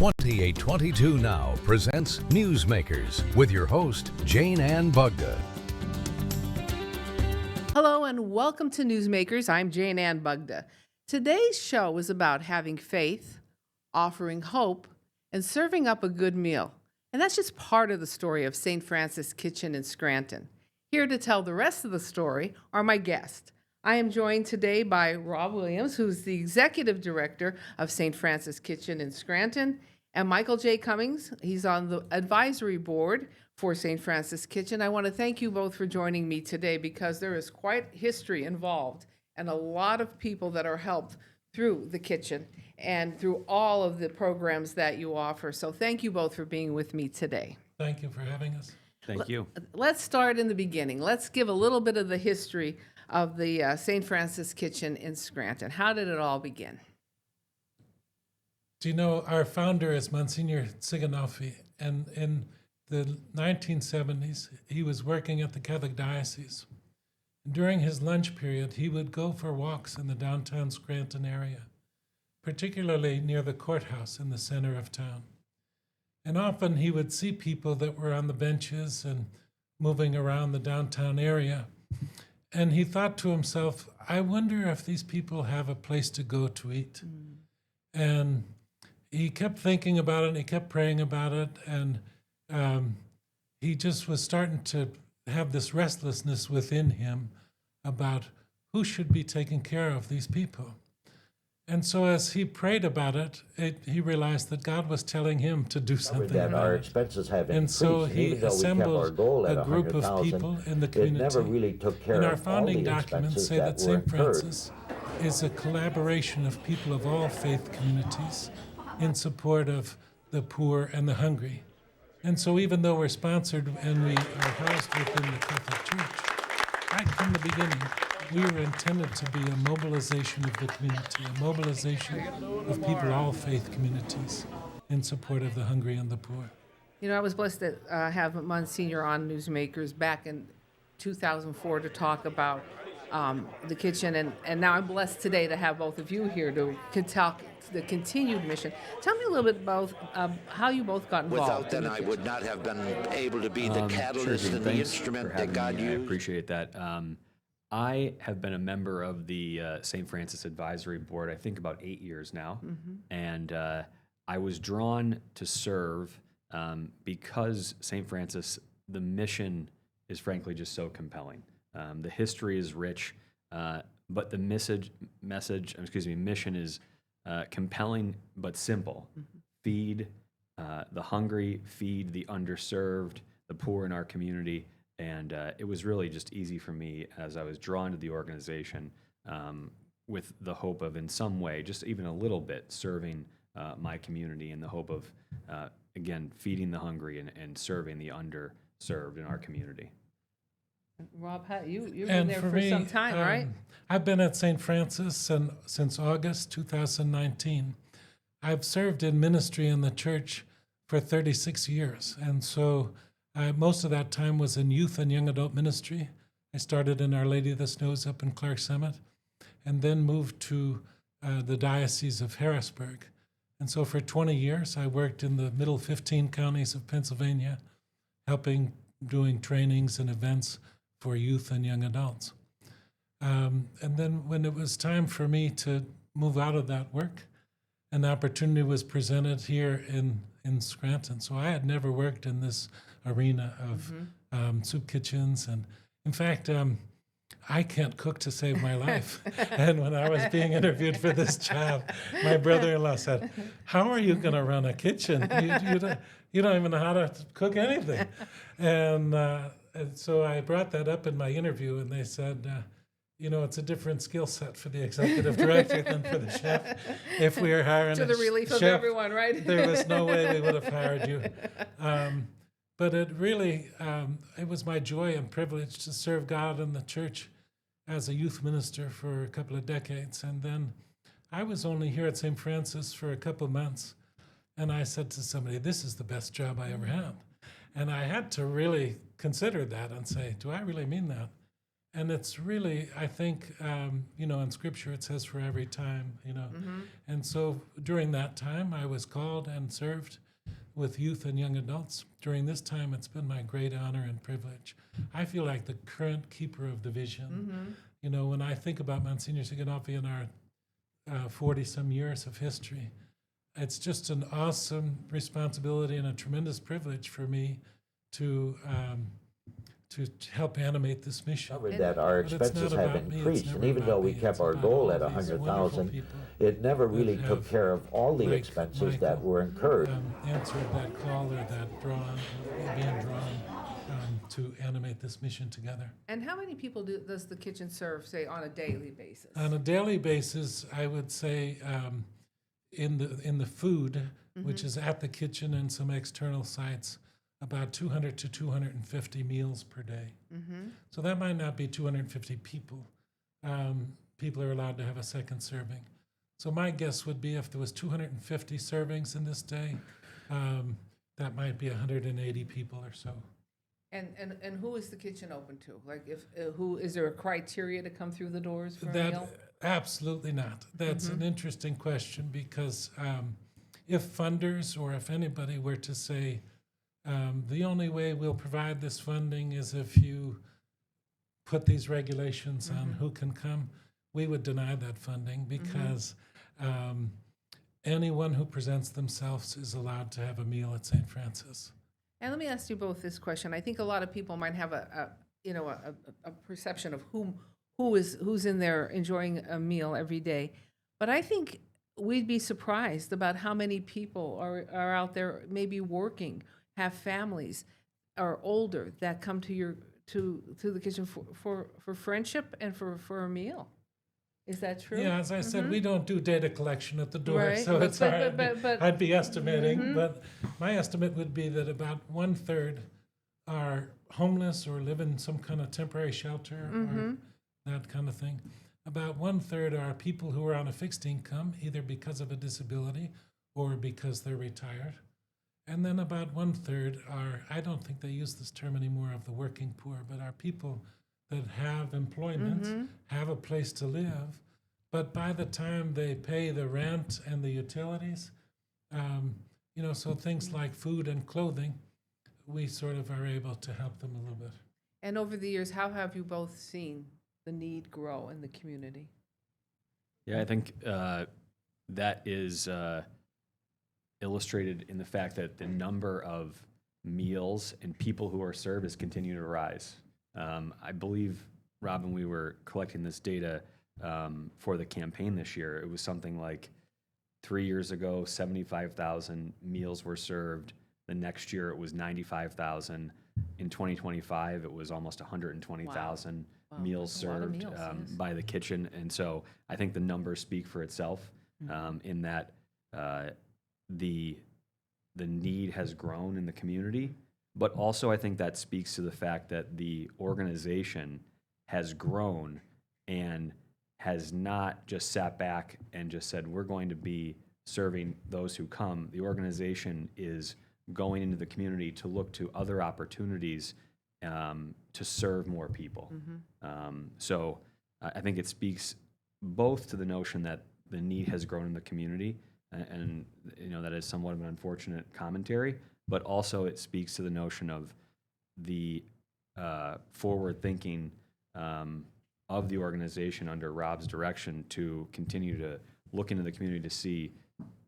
2822 Now presents Newsmakers with your host, Jayne and Bugda. Hello and welcome to Newsmakers. I'm Jayne and Bugda. Today's show is about having faith, offering hope, and serving up a good meal. And that's just part of the story of St. Francis Kitchen in Scranton. Here to tell the rest of the story are my guests. I am joined today by Rob Williams, who's the Executive Director of St. Francis Kitchen in Scranton, and Michael J. Cummings. He's on the advisory board for St. Francis Kitchen. I want to thank you both for joining me today because there is quite history involved and a lot of people that are helped through the kitchen and through all of the programs that you offer. So thank you both for being with me today. Thank you for having us. Thank you. Let's start in the beginning. Let's give a little bit of the history of the St. Francis Kitchen in Scranton. How did it all begin? Do you know, our founder is Monsignor Siganolfi, and in the 1970s, he was working at the Catholic Diocese. During his lunch period, he would go for walks in the downtown Scranton area, particularly near the courthouse in the center of town. And often he would see people that were on the benches and moving around the downtown area. And he thought to himself, I wonder if these people have a place to go to eat. And he kept thinking about it, and he kept praying about it, and he just was starting to have this restlessness within him about who should be taking care of these people. And so as he prayed about it, he realized that God was telling him to do something that about our it. expenses have And increased. so he Even though we kept our assembled goal at a group of 100,000, people in the it community. never really took care And our of all founding the documents expenses say that that were St. incurred. Francis is a collaboration of people of all faith communities in support of the poor and the hungry. And so even though we're sponsored and we are housed within the Catholic Church, right from the beginning, we were intended to be a mobilization of the community, a mobilization of people, all faith communities, in support of the hungry and the poor. You know, I was blessed to have Monsignor on Newsmakers back in 2004 to talk about the kitchen, and now I'm blessed today to have both of you here to talk the continued mission. Tell me a little bit about how you both got involved. Without them, I would not have been able to be the catalyst and the instrument that God used. I appreciate that. I have been a member of the St. Francis Advisory Board, I think about 8 years now, and I was drawn to serve because St. Francis, the mission is frankly just so compelling. The history is rich, but the mission is compelling but simple. Feed the hungry, feed the underserved, the poor in our community. And it was really just easy for me as I was drawn to the organization with the hope of, in some way, just even a little bit, serving my community in the hope of, again, feeding the hungry and serving the underserved in our community. Rob, you've been And there for me, some time, right? I've been at St. Francis since August 2019. I've served in ministry in the church for 36 years. And so most of that time was in youth and young adult ministry. I started in Our Lady of the Snows up in Clark Summit, and then moved to the Diocese of Harrisburg. And so for 20 years, I worked in the middle 15 counties of Pennsylvania, doing trainings and events for youth and young adults. And then when it was time for me to move out of that work, an opportunity was presented here in Scranton. So I had never worked in this arena of soup kitchens. And in fact, I can't cook to save my life. And when I was being interviewed for this job, my brother-in-law said, how are you going to run a kitchen? You don't even know how to cook anything. And so I brought that up in my interview, and they said, it's a different skill set for the executive director than for the chef. If we were hiring To the relief of everyone, right? there was no way we would have hired you. But it really, it was my joy and privilege to serve God in the church as a youth minister for a couple of decades. And then I was only here at St. Francis for a couple of months. And I said to somebody, this is the best job I ever had. And I had to really consider that and say, do I really mean that? And it's really, I think, in Scripture it says for every time, And so during that time, I was called and served with youth and young adults. During this time, it's been my great honor and privilege. I feel like the current keeper of the vision. When I think about Monsignor Siganofi and our 40-some years of history, it's just an awesome responsibility and a tremendous privilege for me to help animate this mission. That our But it's expenses not have about me, it's increased, never and even about though we me, kept it's our about goal all at these wonderful 100,000, people it never that really took have, care of all the like expenses that Michael, were incurred. Answered that call or being drawn to animate this mission together. And how many people does the kitchen serve, say, on a daily basis? On a daily basis, I would say in the food, which is at the kitchen and some external sites, about 200 to 250 meals per day. So that might not be 250 people. People are allowed to have a second serving. So my guess would be if there was 250 servings in this day, that might be 180 people or so. And who is the kitchen open to? Like, is there a criteria to come through the doors for a That meal? absolutely not. That's an interesting question because if funders or if anybody were to say, the only way we'll provide this funding is if you put these regulations on who can come, we would deny that funding because anyone who presents themselves is allowed to have a meal at St. Francis. And let me ask you both this question. I think a lot of people might have a perception of who's in there enjoying a meal every day, but I think we'd be surprised about how many people are out there maybe working, have families, are older that come to the kitchen for friendship and for a meal. Is that true? Yeah, as I said, we don't do data collection at the door, Right. so it's hard. But I'd be estimating, but my estimate would be that about 1/3 are homeless or live in some kind of temporary shelter or that kind of thing. About 1/3 are people who are on a fixed income, either because of a disability or because they're retired. And then about 1/3 are, I don't think they use this term anymore, of the working poor, but are people that have employment, have a place to live, but by the time they pay the rent and the utilities, so things like food and clothing, we sort of are able to help them a little bit. And over the years, how have you both seen the need grow in the community? Yeah, I think that is illustrated in the fact that the number of meals and people who are served is continuing to rise. I believe, Robin, we were collecting this data for the campaign this year. It was something like 3 years ago, 75,000 meals were served. The next year, it was 95,000. In 2025, it was almost 120,000 meals that's a lot of served meals, yes. by the kitchen. And so I think the numbers speak for itself in that the need has grown in the community. But also, I think that speaks to the fact that the organization has grown and has not just sat back and just said, we're going to be serving those who come. The organization is going into the community to look to other opportunities to serve more people. So I think it speaks both to the notion that the need has grown in the community, and that is somewhat of an unfortunate commentary, but also it speaks to the notion of the forward thinking of the organization under Rob's direction to continue to look into the community to see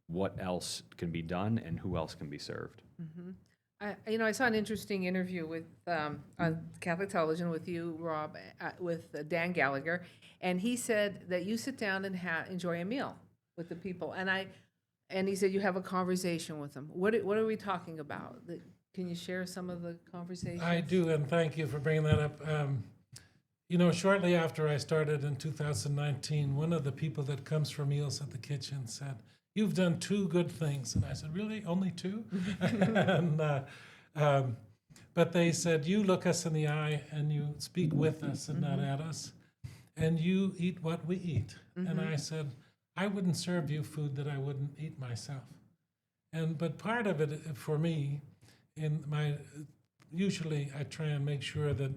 what else can be done and who else can be served. I saw an interesting interview with on Catholic television with you, Rob, with Dan Gallagher, and he said that you sit down and enjoy a meal with the people, and he said you have a conversation with them. What are we talking about? Can you share some of the conversations? I do, and thank you for bringing that up. Shortly after I started in 2019, one of the people that comes for meals at the kitchen said, "You've done 2 good things." And I said, "Really? Only 2?" But they said, "You look us in the eye and you speak with us and not at us, and you eat what we eat." And I said, "I wouldn't serve you food that I wouldn't eat myself." But part of it for me, usually I try and make sure that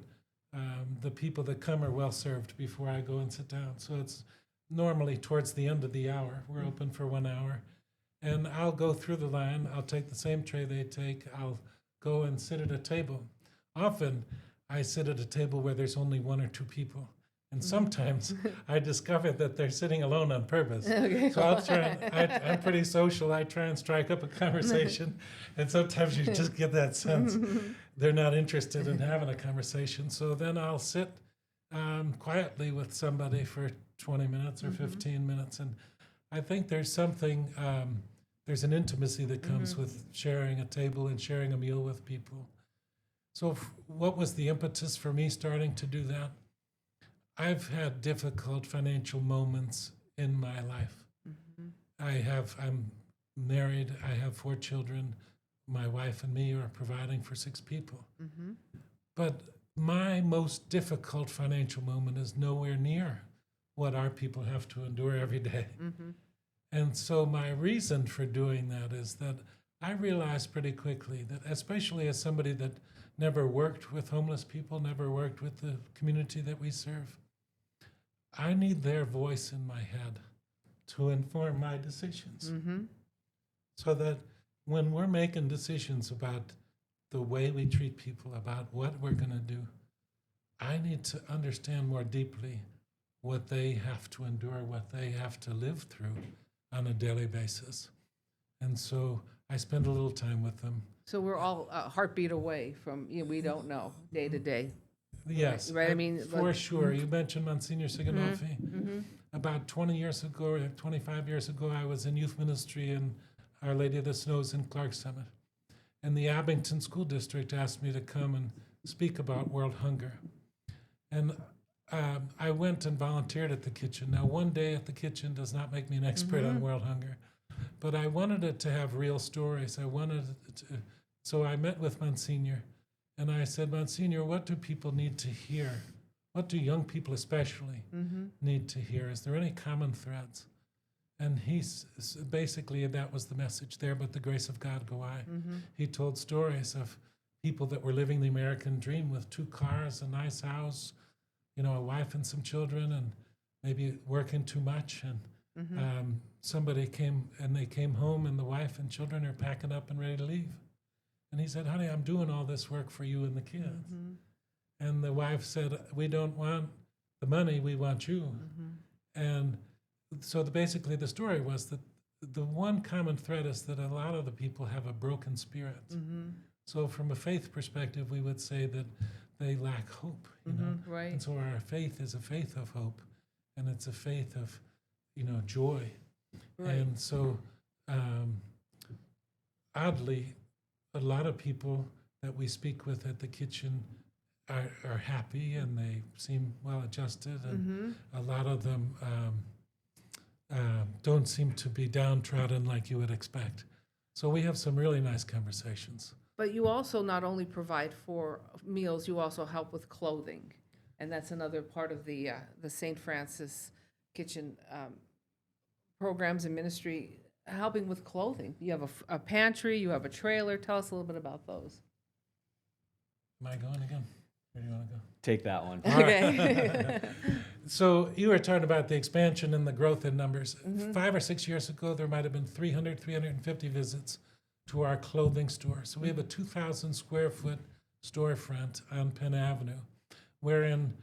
the people that come are well served before I go and sit down. So it's normally towards the end of the hour. We're open for 1 hour. And I'll go through the line. I'll take the same tray they take. I'll go and sit at a table. Often I sit at a table where there's only 1 or 2 people. And sometimes I discover that they're sitting alone on purpose. Okay. So I'll try. I'm pretty social. I try and strike up a conversation, and sometimes you just get that sense they're not interested in having a conversation. So then I'll sit quietly with somebody for 20 minutes or 15 minutes, and I think there's something. There's an intimacy that comes with sharing a table and sharing a meal with people. So what was the impetus for me starting to do that? I've had difficult financial moments in my life. I'm married, I have 4 children. My wife and me are providing for 6 people. But my most difficult financial moment is nowhere near what our people have to endure every day. And so my reason for doing that is that I realized pretty quickly that, especially as somebody that never worked with homeless people, never worked with the community that we serve, I need their voice in my head to inform my decisions. So that when we're making decisions about the way we treat people, about what we're going to do, I need to understand more deeply what they have to endure, what they have to live through on a daily basis. And so I spend a little time with them. So we're all a heartbeat away from, we don't know day to day. Yes, Right, I mean, for like- sure. You mentioned Monsignor Siganolfi. About 20 years ago, or 25 years ago, I was in youth ministry in Our Lady of the Snows in Clark Summit. And the Abington School District asked me to come and speak about world hunger. And I went and volunteered at the kitchen. Now, one day at the kitchen does not make me an expert on world hunger, but I wanted it to have real stories. I wanted it to, so I met with Monsignor. And I said, Monsignor, what do people need to hear? What do young people especially need to hear? Is there any common threads? And basically, that was the message there, but the grace of God go I. He told stories of people that were living the American dream with 2 cars, a nice house, a wife and some children, and maybe working too much. And somebody came, and they came home, and the wife and children are packing up and ready to leave. And he said, honey, I'm doing all this work for you and the kids. And the wife said, we don't want the money, we want you. And so basically the story was that the one common thread is that a lot of the people have a broken spirit. So from a faith perspective, we would say that they lack hope, Right. And so our faith is a faith of hope, and it's a faith of, joy. Right. And so oddly, a lot of people that we speak with at the kitchen are happy, and they seem well adjusted, and a lot of them don't seem to be downtrodden like you would expect. So we have some really nice conversations. But you also not only provide for meals, you also help with clothing. And that's another part of the St. Francis Kitchen programs and ministry, helping with clothing. You have a pantry, you have a trailer. Tell us a little bit about those. Am I going again? Where do you want to go? Take that one. Okay. So you were talking about the expansion and the growth in numbers. 5 or 6 years ago, there might have been 350 visits to our clothing store. So we have a 2,000 square foot storefront on Penn Avenue, wherein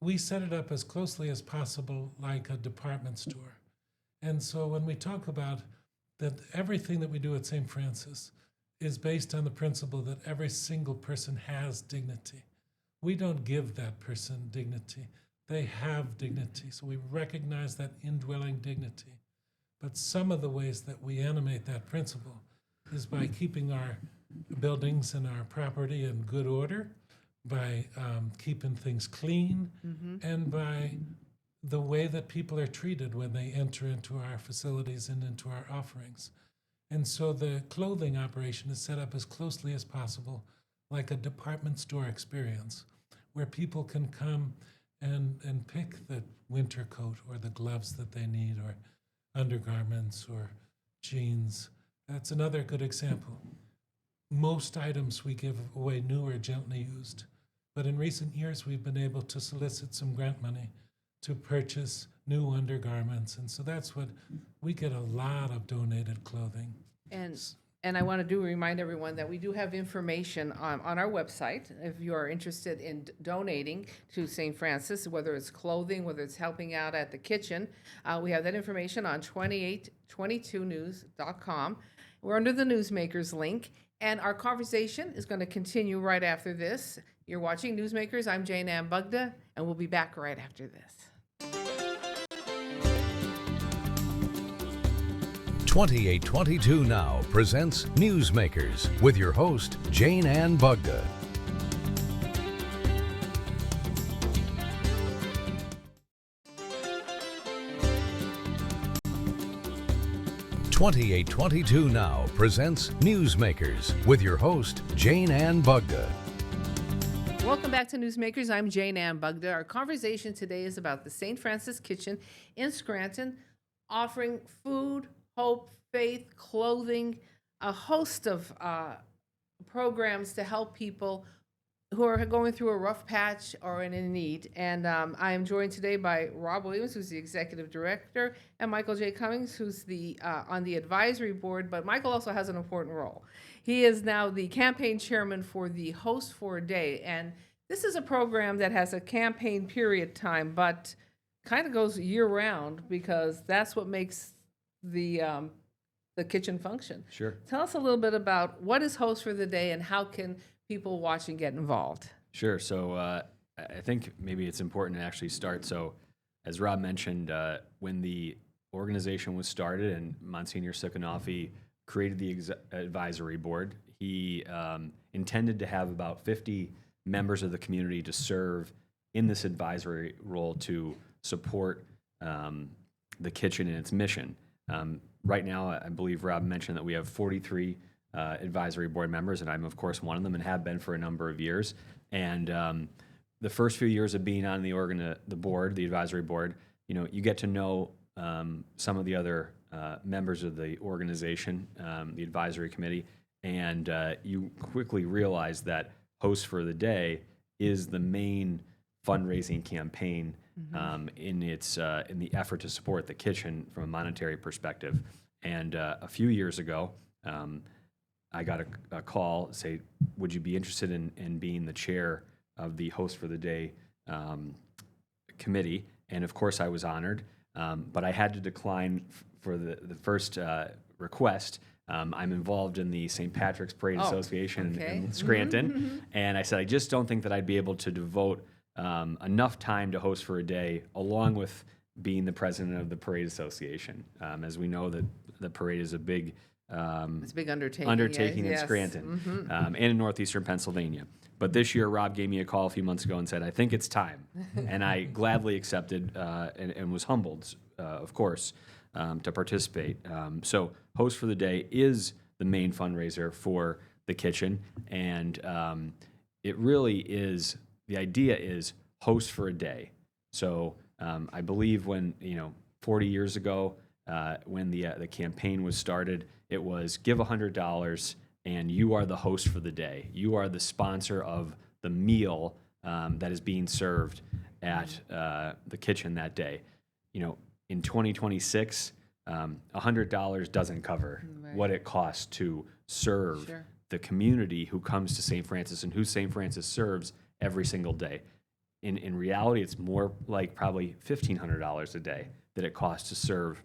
we set it up as closely as possible like a department store. And so when we talk about that, everything that we do at St. Francis is based on the principle that every single person has dignity. We don't give that person dignity. They have dignity. So we recognize that indwelling dignity. But some of the ways that we animate that principle is by keeping our buildings and our property in good order, by keeping things clean, and by the way that people are treated when they enter into our facilities and into our offerings. And so the clothing operation is set up as closely as possible like a department store experience, where people can come and pick the winter coat or the gloves that they need, or undergarments or jeans. That's another good example. Most items we give away new or gently used. But in recent years, we've been able to solicit some grant money to purchase new undergarments. And so that's what we get, a lot of donated clothing. And I want to remind everyone that we do have information on our website if you are interested in donating to St. Francis, whether it's clothing, whether it's helping out at the kitchen. We have that information on 2822news.com. We're under the Newsmakers link, and our conversation is going to continue right after this. You're watching Newsmakers. I'm Jayne Bugda, and we'll be back right after this. 2822 Now presents Newsmakers with your host, Jayne Bugda. "2822 Now presents Newsmakers with your host, Jayne Bugda. Welcome back to Newsmakers. I'm Jayne Bugda. Our conversation today is about the St. Francis Kitchen in Scranton, offering food, hope, faith, clothing, a host of programs to help people who are going through a rough patch or in need. And I am joined today by Rob Williams, who's the executive director, and Michael J. Cummings, who's the on the advisory board. But Michael also has an important role. He is now the campaign chairman for the Host for a Day. And this is a program that has a campaign period time, but kind of goes year round because that's what makes the kitchen function. Sure. Tell us a little bit about what is Host for the Day and how can people watching get involved? Sure. So I think maybe it's important to actually start. So as Rob mentioned, when the organization was started and Monsignor Sukanofi created the advisory board, he intended to have about 50 members of the community to serve in this advisory role to support the kitchen and its mission. Right now, I believe Rob mentioned that we have 43 advisory board members, and I'm, of course, one of them and have been for a number of years. And the first few years of being on the board, the advisory board, you get to know some of the other members of the organization, the advisory committee, and you quickly realize that Host for the Day is the main fundraising campaign in the effort to support the kitchen from a monetary perspective. And a few years ago, I got a call say, would you be interested in being the chair of the Host for the Day committee? And of course I was honored, but I had to decline for the first request. I'm involved in the St. Patrick's Parade Association in Scranton, and I said, I just don't think that I'd be able to devote enough time to Host for a Day, along with being the president of the Parade Association. As we know, that the parade is a big It's a big undertaking. in yes. Scranton and in northeastern Pennsylvania. But this year, Rob gave me a call a few months ago and said, I think it's time. And I gladly accepted and was humbled, of course, to participate. So Host for the Day is the main fundraiser for the kitchen. And it really is, the idea is Host for a Day. So I believe when, 40 years ago, when the campaign was started, it was give $100 and you are the host for the day. You are the sponsor of the meal that is being served at the kitchen that day. In 2026, $100 doesn't cover what it costs to serve the community who comes to St. Francis and who St. Francis serves every single day. In reality, it's more like probably $1,500 a day that it costs to serve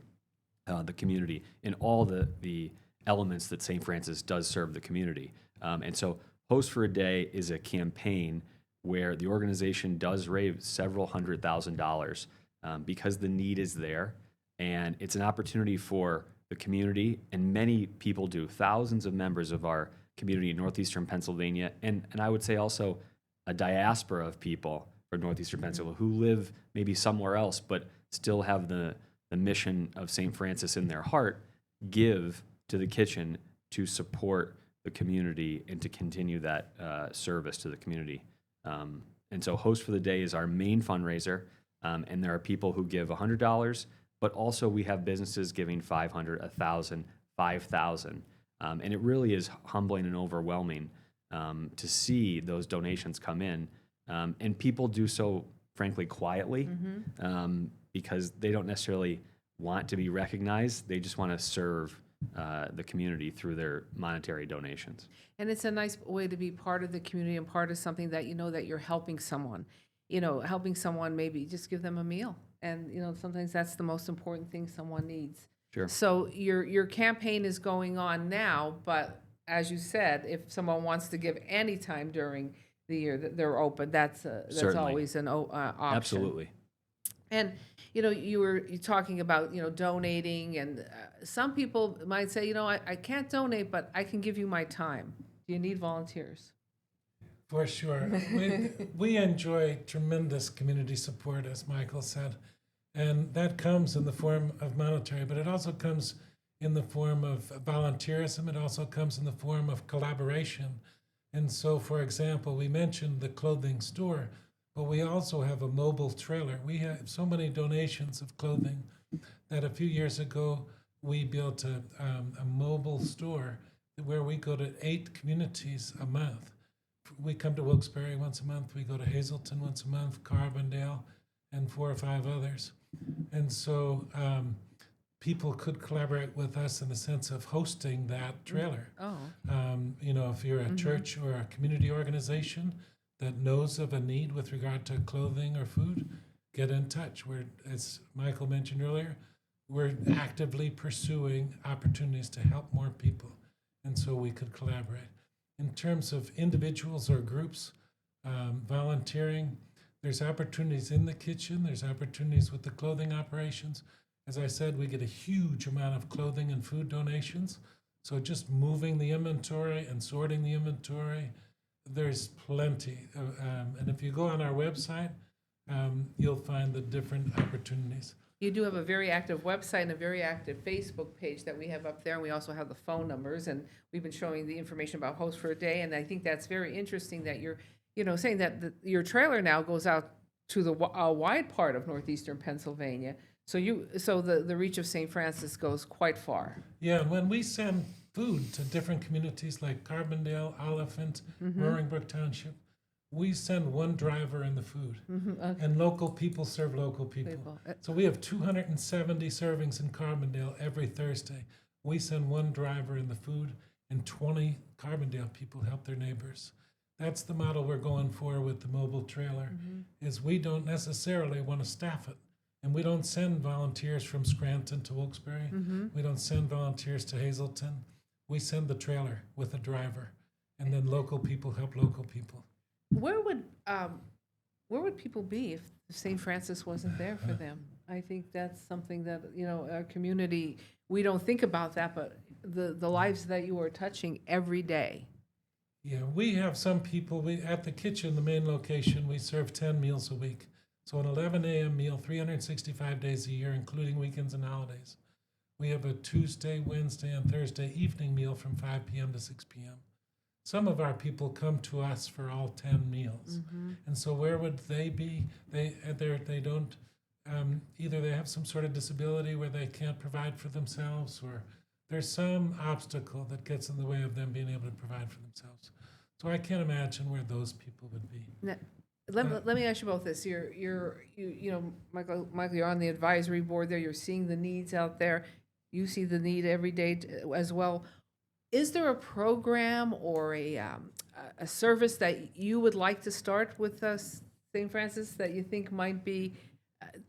the community in all the elements that St. Francis does serve the community. And so Host for a Day is a campaign where the organization does raise several $100,000 because the need is there. And it's an opportunity for the community, and many people do. Thousands of members of our community in northeastern Pennsylvania, and I would say also a diaspora of people from northeastern Pennsylvania who live maybe somewhere else but still have the mission of St. Francis in their heart, give to the kitchen to support the community and to continue that service to the community. And so Host for the Day is our main fundraiser, and there are people who give $100, but also we have businesses giving $500, $1,000, $5,000. And it really is humbling and overwhelming to see those donations come in. And people do so, frankly, quietly, because they don't necessarily want to be recognized. They just want to serve the community through their monetary donations. And it's a nice way to be part of the community and part of something that you know that you're helping someone. Helping someone, maybe just give them a meal. And, sometimes that's the most important thing someone needs. Sure. So your campaign is going on now, but as you said, if someone wants to give any time during the year, that they're open. That's Certainly. always an option. Absolutely. And you were talking about donating, and some people might say, I can't donate, but I can give you my time. Do you need volunteers? For sure. We enjoy tremendous community support, as Michael said, and that comes in the form of monetary, but it also comes in the form of volunteerism. It also comes in the form of collaboration. And so, for example, we mentioned the clothing store, but we also have a mobile trailer. We have so many donations of clothing that a few years ago we built a mobile store where we go to 8 communities a month. We come to Wilkes-Barre once a month, we go to Hazleton once a month, Carbondale, and 4 or 5 others. And so people could collaborate with us in the sense of hosting that trailer. Oh. If you're a church or a community organization that knows of a need with regard to clothing or food, get in touch. As Michael mentioned earlier, we're actively pursuing opportunities to help more people, and so we could collaborate. In terms of individuals or groups volunteering, there's opportunities in the kitchen, there's opportunities with the clothing operations. As I said, we get a huge amount of clothing and food donations, so just moving the inventory and sorting the inventory, there's plenty. And if you go on our website, you'll find the different opportunities. You do have a very active website and a very active Facebook page that we have up there, and we also have the phone numbers, and we've been showing the information about Host for a Day, and I think that's very interesting that you're, saying that your trailer now goes out to the wide part of northeastern Pennsylvania. So the reach of St. Francis goes quite far. Yeah, when we send food to different communities like Carbondale, Oliphant, Roaring Brook Township, we send one driver in the food, Okay. and local people serve local people. So we have 270 servings in Carbondale every Thursday. We send one driver in the food, and 20 Carbondale people help their neighbors. That's the model we're going for with the mobile trailer, is we don't necessarily want to staff it. And we don't send volunteers from Scranton to Wilkes-Barre. We don't send volunteers to Hazleton. We send the trailer with a driver, and then local people help local people. Where would people be if St. Francis wasn't there for them? I think that's something that, our community, we don't think about that, but the lives that you are touching every day. Yeah, we have some people, at the kitchen, the main location, we serve 10 meals a week. So an 11 a.m. meal, 365 days a year, including weekends and holidays. We have a Tuesday, Wednesday, and Thursday evening meal from 5 p.m. to 6 p.m. Some of our people come to us for all 10 meals. And so where would they be? They don't, either they have some sort of disability where they can't provide for themselves, or there's some obstacle that gets in the way of them being able to provide for themselves. So I can't imagine where those people would be. Let me ask you about this. Michael, you're on the advisory board there. You're seeing the needs out there. You see the need every day as well. Is there a program or a service that you would like to start with St. Francis that you think might be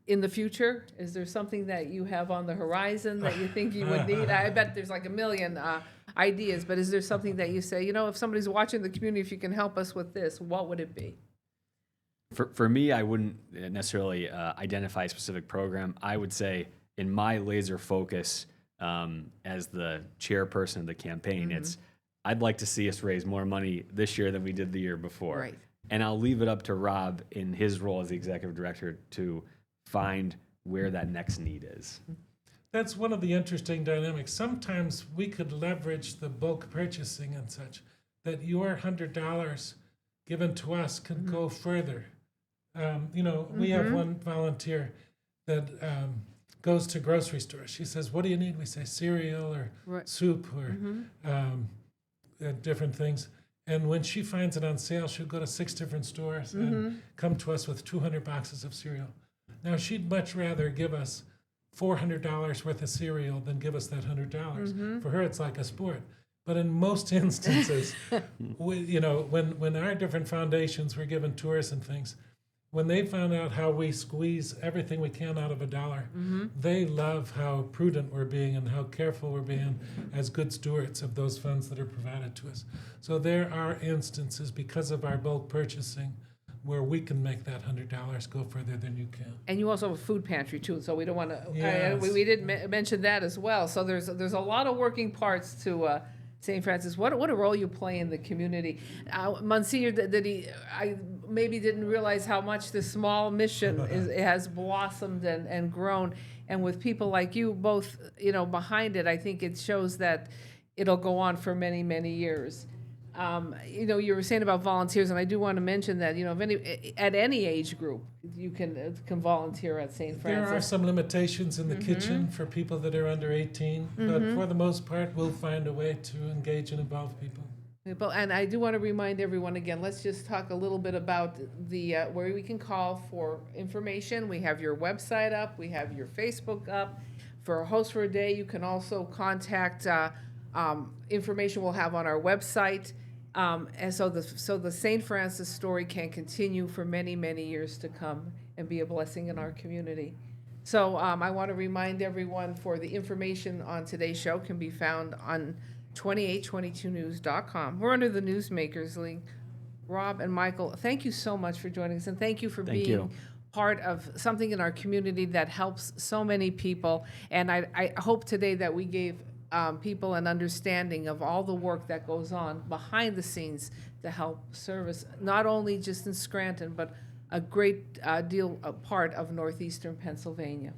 in the future? Is there something that you have on the horizon that you think you would need? I bet there's like a million ideas, but is there something that you say, if somebody's watching the community, if you can help us with this, what would it be? For me, I wouldn't necessarily identify a specific program. I would say in my laser focus as the chairperson of the campaign, I'd like to see us raise more money this year than we did the year before. Right. And I'll leave it up to Rob in his role as the executive director to find where that next need is. That's one of the interesting dynamics. Sometimes we could leverage the bulk purchasing and such, that your $100 given to us can go further. We have one volunteer that goes to grocery stores. She says, "What do you need?" We say cereal or soup or different things. And when she finds it on sale, she'll go to 6 different stores and come to us with 200 boxes of cereal. Now, she'd much rather give us $400 worth of cereal than give us that $100. For her, it's like a sport. But in most instances, when our different foundations were given tours and things, when they found out how we squeeze everything we can out of $1, they love how prudent we're being and how careful we're being as good stewards of those funds that are provided to us. So there are instances, because of our bulk purchasing, where we can make that $100 go further than you can. And you also have a food pantry too, so we don't want to. Yes. We did mention that as well. So there's a lot of working parts to St. Francis. What a role you play in the community, Monsignor. I maybe didn't realize how much this small mission has blossomed and grown, and with people like you both, behind it, I think it shows that it'll go on for many, many years. You were saying about volunteers, and I do want to mention that, at any age group, you can volunteer at St. Francis. There are some limitations in the kitchen for people that are under 18, but for the most part, we'll find a way to engage and involve people. And I do want to remind everyone again, let's just talk a little bit about the where we can call for information. We have your website up, we have your Facebook up. For a Host for a Day, you can also contact information we'll have on our website. And so the St. Francis story can continue for many, many years to come and be a blessing in our community. So I want to remind everyone, for the information on today's show can be found on 2822news.com. We're under the Newsmakers link. Rob and Michael, thank you so much for joining us, and thank you for being part of something in our community that helps so many people. And I hope today that we gave people an understanding of all the work that goes on behind the scenes to help service not only just in Scranton, but a great a part of northeastern Pennsylvania.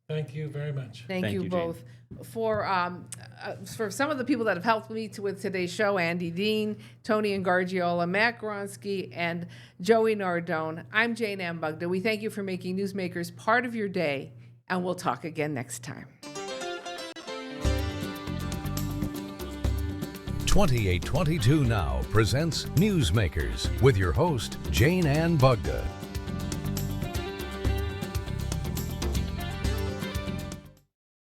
Thank you very much. Thank you both. Jayne. For some of the people that have helped me with today's show, Andy Dean, Tony Ingargiola, Matt Gronsky, and Joey Nardone, I'm Jayne Ann Bugda. We thank you for making Newsmakers part of your day, and we'll talk again next time. 2822 Now presents Newsmakers with your host, Jayne Ann Bugda.